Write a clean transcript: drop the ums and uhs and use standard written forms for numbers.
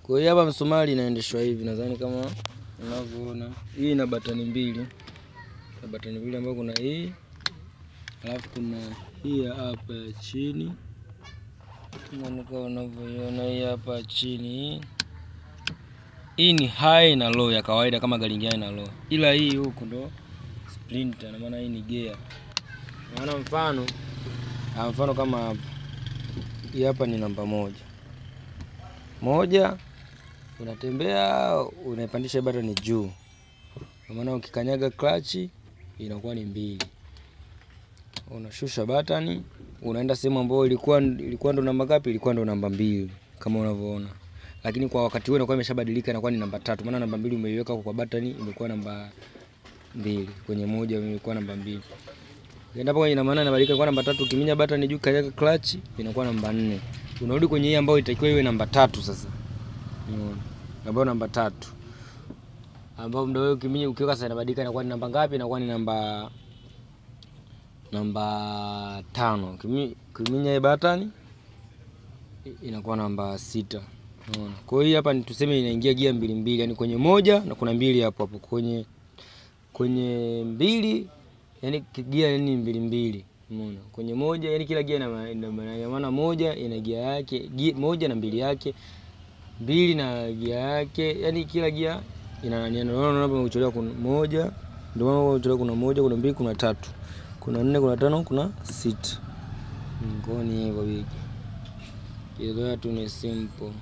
Kwa hiyo hapa msumari inaendeshwa hivi, nadhani kama unavyoona. Hii ina batani mbili. Na batani mbili ambapo kuna hii. Alafu kuna hii hapa chini. Kama unavyoiona hii hapa chini. Hii ni high na low ya kawaida kama gari nyingine na low. Ila hii huku ndo sprinter, na maana hii ni gear. Maana mfano kama hapa. Hii hapa ni namba 1. Unatembea, unaipandisha batani juu. Kwa maana ukikanyaga clutch inakuwa ni 2. Unashusha batani, unaenda sehemu ambayo ilikuwa ndo namba ngapi? Ilikuwa ndo namba 2 kama unavyoona. Lakini kwa wakati huo inakuwa imeshabadilika, inakuwa ni namba 3. Maana namba 2 umeiweka kwa batani imekuwa namba 2. Kwenye moja imekuwa namba 2. Ukienda hapo ina maana inabadilika kwa namba 3, ukiminya batani juu kanyaga clutch inakuwa namba 4. Unarudi kwenye hii ambayo itakiwa iwe namba 3 sasa. Unaona? Ambayo namba 3. Ambapo ndio wewe ukiminya ukiweka sasa inabadilika inakuwa ni namba ngapi? Inakuwa ni namba 5. Ukiminya hii batani inakuwa namba 6. Unaona? Kwa hiyo hapa ni tuseme inaingia gia 2, yani kwenye 1 na kuna 2 hapo kwenye 2, yani gia ni 2. Unaona? Kwenye 1 yani kila gia ina maana 1 ina gia yake, 1 na 2 yake, 2 na gia yake, yani kila gia ina nani. Unaona hapa umechelewa kuna 1, ndio maana umechelewa kuna 1, kuna 2, kuna 3, kuna 4, kuna 5, kuna 6. Ngoni hivyo bigi. Hiyo tu ni simple.